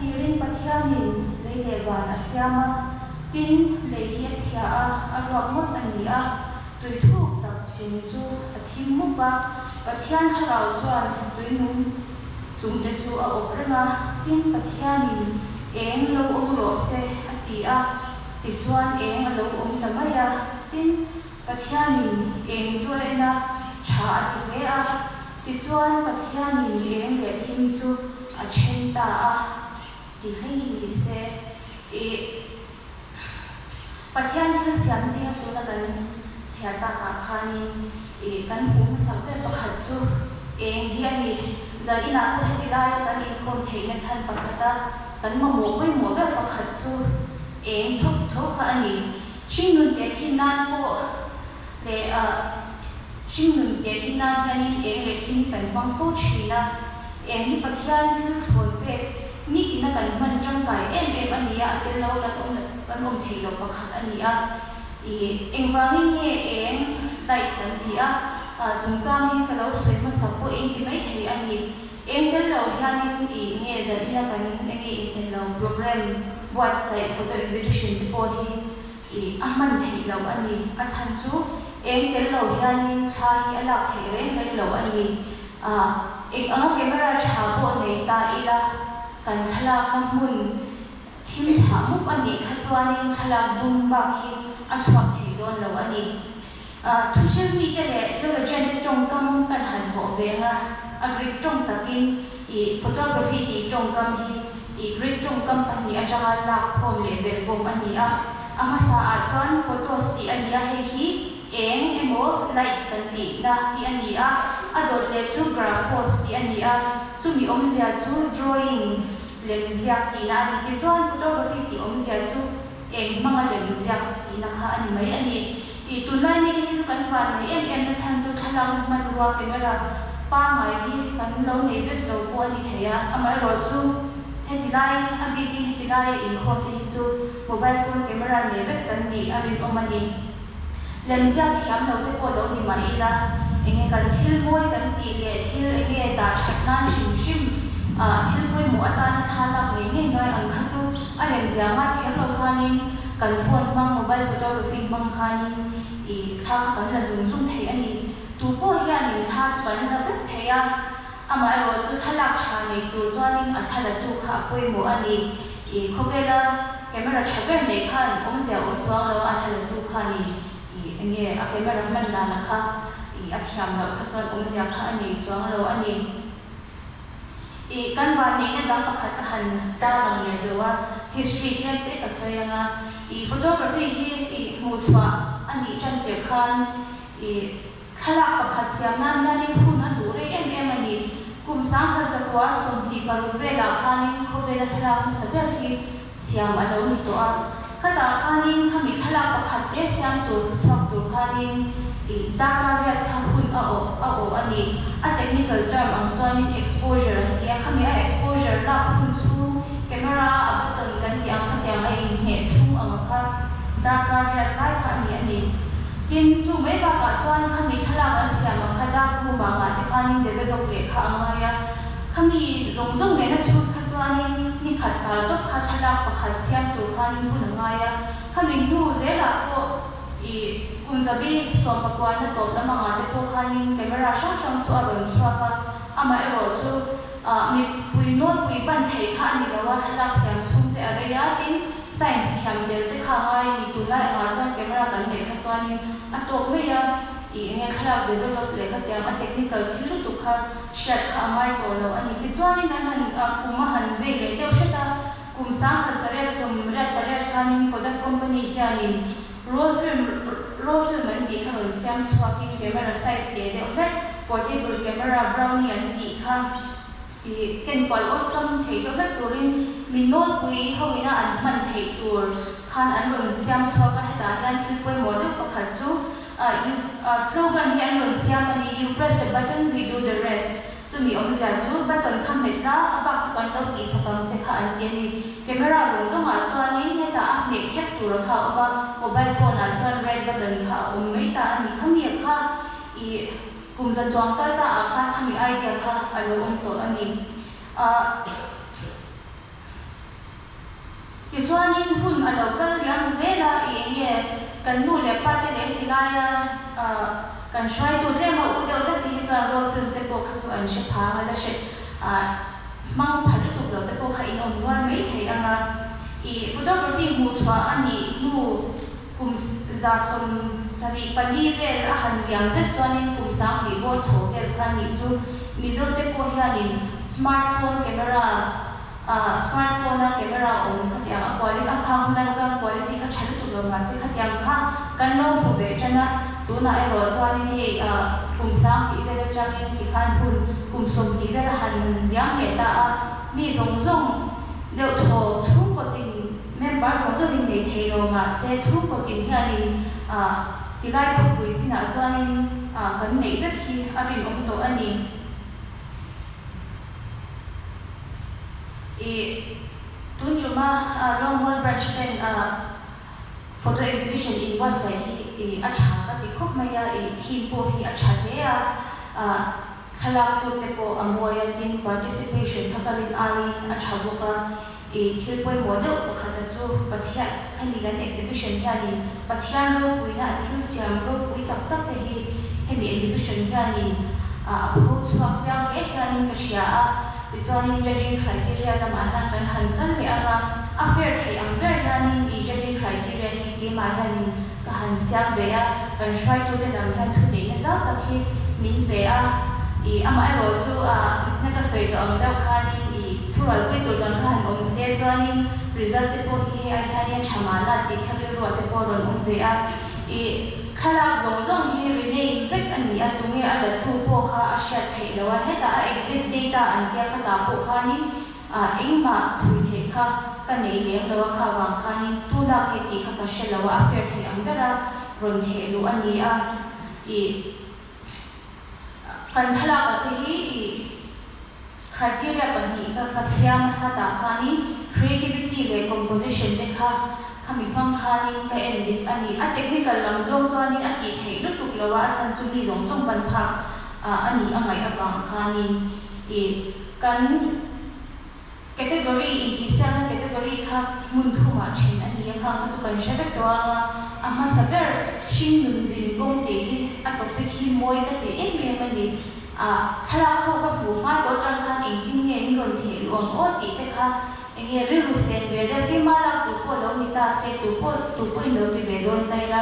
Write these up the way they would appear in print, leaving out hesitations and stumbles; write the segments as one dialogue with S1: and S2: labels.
S1: tirin pathianin leilewan asiama tin leihi achia a rawmot ania tuithuk tak chin chu athimmu pa pathian harau chuan tuinum chumte chu a oprenga tin pathianin eng lo ro se atia tichuan eng lo tamaya tin pathianin eng chu ena tha ati a tichuan pathianin eng le thim chu a thenta a ti hei se e pathian thil siam zi tu na kan chhiata ka khani e kan hum sakte pakhat chu eng hiani zarina ko hetilai kan in khom theina chan pakhata kan mo poi mo ga pakhat chu eng thok thok ani shingun te khinan ko le shingun te khinan hiani eng le thin kan bang ko thina eng hi pathian thil thon pe ni ina kan man tang kai em ania tel lo la kan thei lo pakhat ania e eng wangin nge eng dai kan dia jungchang hi ka lo soi ma sapo eng ti mai thei ani eng tel lo hianin i nge zarina kan nge tel lo program what site photo exhibition report hi e aman thei lo ani a chan chu eng tel lo hianin tha hi ala thei re lo ani eng anga camera tha bo nei ta ila kan thalak mun thim cha mup ani kha chuanin thalak dum ba khi a chhuak thei don lo ani social media le television trong kam kan han ho venga agri trong takin I photography ti trong kam hi I grid trong kam pani ajaga la khom le be bom ani a ama sa a chuan photos ti ania hi eng emo like kan ti na ti ani a adot le chu graphos ti ani a chu mi omzia chu drawing lemziak ti na ni ti chuan photography ti omzia chu eng manga lemziak ti na kha ani mai ani I tunai ni hi chu kan fan mai em na chan chu thalang man ruwa camera pa mai hi kan lo nei vet lo ko ani theya amai ro chu hetilai abi ti hetilai in khom ti chu mobile phone camera nei vet kan ni arin omani lemziak thiam lo te ko lo ni mai la enge kan thil moi kan ti le thil enge ta thaknan shim thil moi mo atan thala nge ngai an kha chu a lemzianga khel lo khanin kan phone mang mobile photography mang khanin I tha kan la zum thei ani tu po hian in tha kan la vet theya ama ro chu thalak tha nei tu chuanin a thala tu kha poi mo ani I khopela camera chaber nei khan omzia o chuang lo a thala tu khani I enge a camera man la na kha I a thiam lo kha chuan omzia kha ani chuang lo ani I kan wa nei na dang pakhat han ta bang ne dewa history hian te ka soyanga I photography hi I mu chwa ani chan te khan I thalak pakhat siam na ni hun a dure em ani kum sang kha zakwa som ti paru vela khanin khobela thalak saber hi siam alo ni to a khata khanin khami thalak pakhat te siam tu chak tu khanin I data ria kha hun a o ani a technical term ang chuanin exposure ya khami a exposure la hun chu camera abaton kan ti ang khatyang ai ne chu ang kha data ria kai kha ani tin chu mai ba ka chuan khami thalak an siam kha da ku ma nga te khanin develop le kha angaya khami zong ne na chu kha chuanin ni khat ta to kha thalak pakhat siam tu khanin hun angaya khami nu zela ko I kunzabi so pakwa na to na mga te ko khanin camera shot chu aron swaka ama ero chu mi pui not pui ban thei kha ni lawa thalak siam chung te area tin science kham del te kha ngai ni tuna ma chan camera kan ne kha chuanin atok me ya I nge khala develop le kha te ma technical thil tu kha shot kha mai ko lo ani ti chuanin an han kuma han ve le te shata kum sang kha sare sum ra pare khanin product company hianin roll film an ti kha siam swaki camera size ye de ok portable camera brownie an ti kha I ken pal awesome thei to la turin minol pui hawina an man thei tur khan an ron siam swaka heta dan thil poi model pakhat chu slogan hi an ron siam ani you press the button we do the rest chu mi omza chu button khamet la abak kan to ki sakam che kha an ti ni camera ron to ma chuanin heta a me khep tur kha oba mobile phone an chuan red button kha mai ta ani khami kha I kum za chuang ta kha khami idea kha alo to ani ki chuanin hun alo kal yang zela enge kan nu le pa te le hilaya kan shwai tu tle ma u de ti cha ro sun te ko kha chu an she pha la she mang phalu tu lo te ko kha in on wa mai thei anga I photography mu chwa ani nu kum za som sari pani vel a han yang zet chuanin kum sang ni bor chho vel kha ni chu mizo te ko hianin smartphone camera on khatia quality a khang na chuan quality kha thal tu lo ma se khatia kha kan lo hu ve chana tu na e ro chuanin he kum sang ki vel changin ki khan hun kum som ki vel han yang le ta a mi zong zong leo tho chu ko tin member zong to din nei thei lo ma se chu ko tin hianin ti lai khu pui china chuanin kan nei vek hi a rin om to ani tun chuma Longwall branch ten photo exhibition in one side hi a tha ka ti khop maya thim po hi a tha le thalak tu te po amoya tin participation thakarin ai a tha boka thil poi model khata chu pathia khani gan exhibition hiani pathian ro puina thil siam ro pui tak tak te hi hemi exhibition hiani ho chuak chang e hiani ka sia Zoning judging criteria lam anak kan hankan le anga affair thei amber yani judging criteria ni ke ma yani ka han siam be kan shwai tu te dam than thu nei na za ta khi min be ama ro chu isna ka sei to am da khani thural pui tu dam khan om se zoning result te po hi ai thani chamala ti khali ro te po ron om be khala zong hi rename vek ani atumi ala tu po kha asha thei lawa heta exit data an kya kha ta po khani engma chui the kha ka nei le lawa kha wa khani tu la ke ti kha ka shelawa affair thei angara ron the lu ani kan thala ka te hi criteria pani ka siam kha ta khani creativity le composition te kha kami phang khani ka edit ani a technical lam zong chuani a ki thei lu tuk lawa san chu ni zong zong ban pha ani angai awang khani kan category in category kha mun thuma thin ani kha ka chu kan shebe to ama saber shin nun jin gong te hi a topic hi moi ka te em ani thala kho ka bu ma to tang khan in tin nge ni ron the luang o ti te kha enge riru sen ve de ki mala tu po lo mi ta se tu po lo ti ve don tai la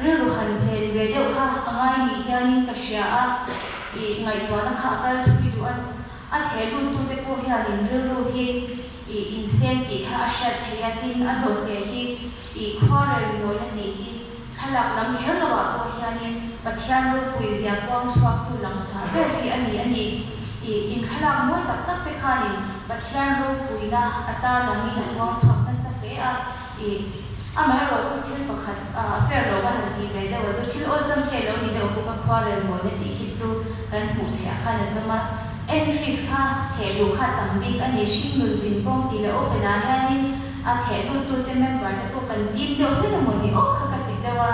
S1: riru han sen ve de kha angai ni hian ka sha ngai to na kha ka tu ki du an a the lu tu te po hian in riru hi in sen ti kha sha thia tin a do te hi khore no na ni hi khalak lam khel lo wa po hian in pathian ro pui zia kwang swak tu lang sa ve hi ani in khalak moi tak tak te kha ni pathian ro puina atar lami na wang chhak na sa pe ama ro chu thil pakhat fair lo ba han ti ve da chu thil o zam ke lo ni da ko ka khware mo ne ti hi chu kan hu the kha na ma entries kha the lu kha tam big ani shin nu jin kong ti le o pe na ha ni a the lu tu te member ta ko kan tim de o pe mo ni o kha ka ti da wa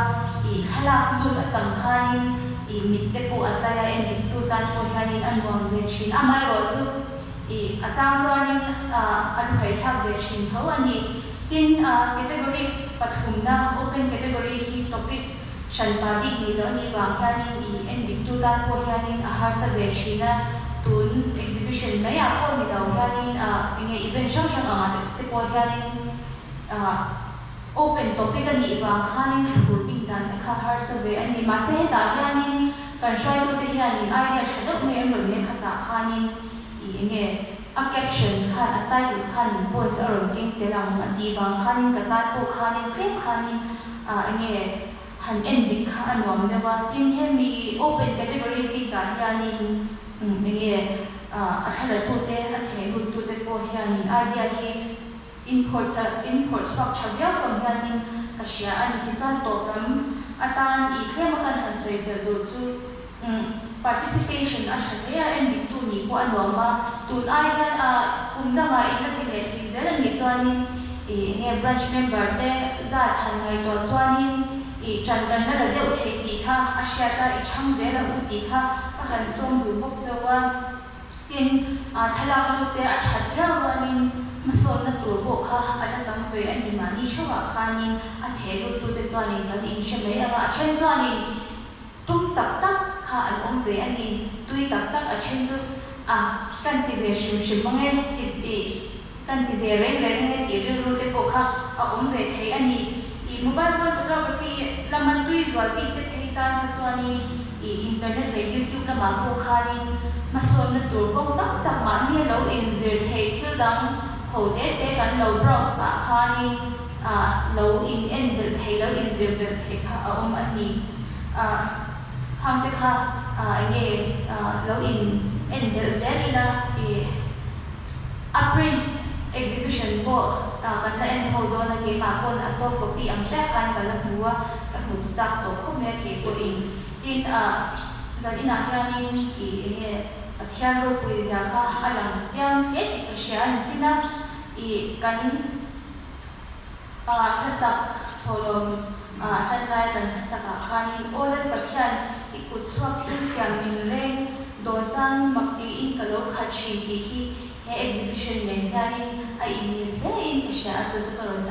S1: khala lu ka tam kha ni mit te ko ataya en tu tan ko ha ni an wang ve chin ama ro chu achang chuanin an phei thak ve thin tho ani tin category pathum na open category hi topic shanpa bi ni lo ni wa hianin en big tu tan ko hianin har sa ve thina tun exhibition na ya ko ni lo hianin enge event shang shang anga te ko hianin open topic ani wa khanin thur ping dan kha har sa ve ani ma se ta hianin kan shoi tu te hianin idea thadok me ro ne khata khanin enge a captions khan a title khan points aron king te lang ati wang khan ka ta ko khan clip khan enge han ending khan wang ne wa tin he mi open category bi ka yani enge a thala tu te a the ru tu te ko yani idea hi import structure ya ko yani ka sia ani ki fan to tam atan klem kan han soi de do chu participation ashaya and tu ni ko anoma tu ai han unda ma ina ti le ti zela ni chwani ne branch member te za than ngai to chwani chandan na de the ti kha asya ta chang zela u ti kha ka han som du bok chawa tin thala lu te a that ra wani mason na tur bo kha ada tam ve anh đi mà đi số vào khani anh thấy luôn tôi để cho anh cái in xem mấy à trên cho anh tung tập tắc khá anh về anh đi tôi tập tắc ở trên tôi à căn thì về sum bằng nghe thì căn thì về rèn nghe thì rồi cái bộ khác về thấy anh đi mobile phone photography là mình tuy rồi thì thấy cái cho anh internet lấy YouTube là mà cô khani mà son na tur công tác tập mà như lâu in giờ thấy thứ đắng hầu tếtกันlâu browse mà khani lâu in được thấy lâu in giờ được thấy khá anh đi hàng thế khá anh nghe lâu in được dễ là April exhibition po kan na en ho do na ke ma kon a soft copy ang sa kan ka la huwa ka hu sa to ko me ke ko in tin za di na hianin thian ro pui za kha alang chiang et ka shan china kan thasak tholom tan lai kan saka khani olen pathian ikut suak thi siam in reng do chang makti in kalo khachi hi exhibition men yani ai in he in sha to karon